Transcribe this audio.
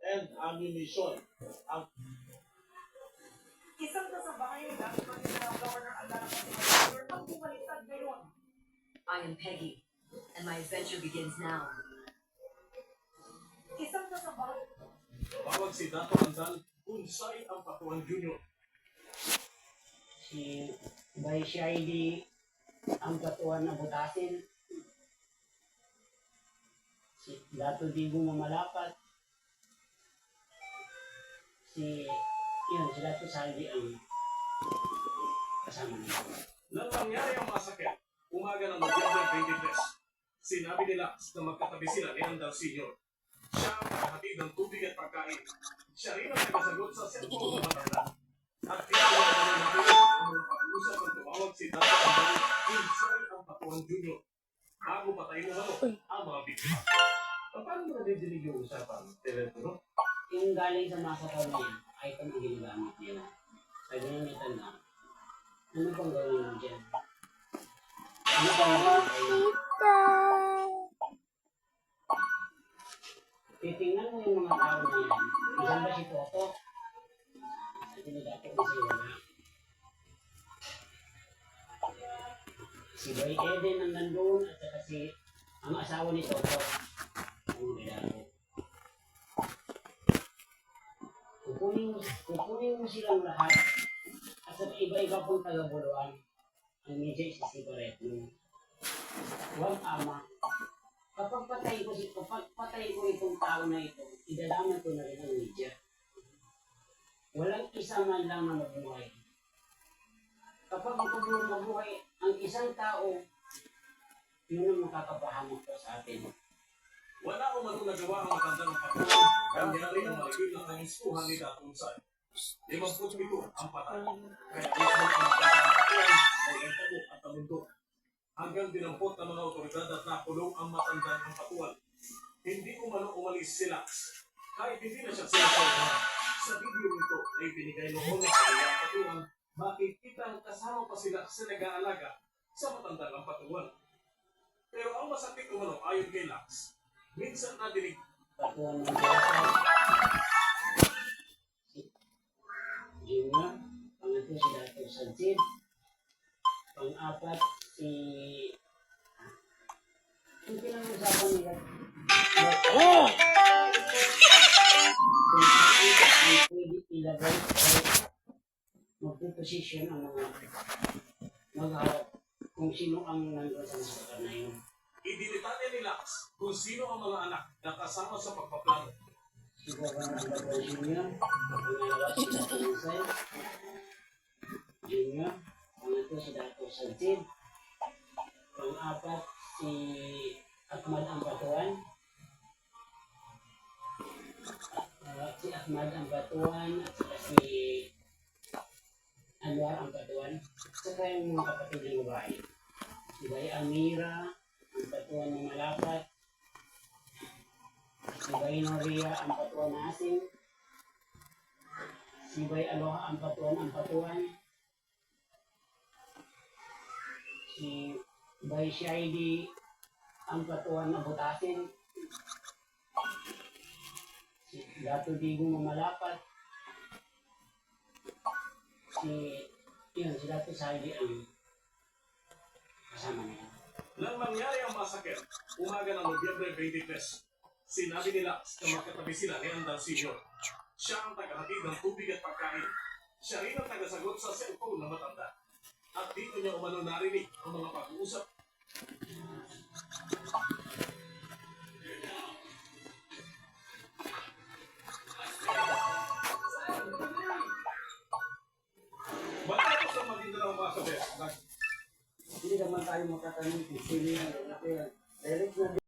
and ammunition. Ang Isang kasabahay ng Manila Governor Andara Pasimayor ang bumaliktad ngayon. I am Peggy, and my adventure begins now. Isang kasabahay. tawag si Dato Andal, Unsay ang Patuan Junior. Si Bay Shaidi ang Patuan na Butasin. Si Dato Digo Mamalapat. Si Dato Saldi ang kasama niya. Nang nangyari ang masakit, umaga ng Nobyembre 23, sinabi nila na magkatabi sila ni Andal Sr. Siya ang nakahatid ng tubig at pagkain. Siya rin ang nagkasagot sa cellphone ng matanda. At tinawag na namin ang mga pag-usap ang tumawag si Dato Andal, Unsay ang Patuan Junior. Bago patayin mo ang mga biktima. Paano mo nadidinig yung usapan? Telepono? Yung galing sa massacre na yan, item ang ginagamit nila. Sabi niya may tanda, ano pang gawin mo dyan? Ano pang gawin mo? Titingnan mo yung mga tao na yan. Isang ba si Toto? Sabi niya dati kasi wala. Si Bay Eden ang nandun at saka si ang asawa ni Toto. Ang nilago. Kukunin mo silang lahat at sa iba-iba pong tagabuluan ang medyo isisigaret mo. Huwag ama. Kapag patay ko itong tao na ito, idalaman ko na rin ang media. Walang isa man lang na mabuhay. Kapag mabuhay ang isang tao, yun ang makakapahamak ko sa atin. Wala ko man nagawa ang matandang patuan. Nangyari ang malagim ng nangiskuhan ni Dato Unsay. 57 ang patay. Kaya mismo ang matandang patuan ay nagtago at namundo. Hanggang dinampot ng mga otoridad at nakulong ang matandang patuan. Hindi umalis si Lax. Kahit hindi na siya sinasawa. Sa video ito ay binigay noon ng kanyang patuan. Bakit kitang kasama pa sila sa nag-aalaga sa matandang patuan. Pero ang masakit umano ayon kay Lax, minsan nadinig Patuan ng Diyos. Juna, pangatlo si Dato Sansid. Pang-apat si... Yung pinag-usapan nila. Kung ay pwede ilagay ay magpuposisyon ang mga magharap kung sino ang nandun sa masakit na yun. Idinitalya ni Lax kung sino ang mga anak na kasama sa pagpaplano. Si Governor Andal Jr., pangalawa si Dato Unsay Jr., pangatlo si Dato Sansid, pang-apat si Ahmad Ampatuan, si Ahmad Ampatuan at saka si Anwar Ampatuan, saka yung mga kapatid ng babae. Si Bay Amira, Ampatuan ng Malapat, si Bay Noria, Ampatuan na Asin, si Bay Aloha, Ampatuan, si Bay Shaidi, Ampatuan na Butasin, si Dato Digo Mamalapat, si Dato Saldi ang kasama niya. Nang mangyari ang masakit, umaga ng Nobyembre 23, sinabi ni Lax na magkatabi sila ni Andal Sr. Siya ang tagahatid ng tubig at pagkain. Siya rin ang tagasagot sa cellphone ng matanda. At dito niya umano narinig ang mga pag-uusap. Bakit sa Maguindanao mga kabes? Hindi naman tayo makatanong kung sino yung direct na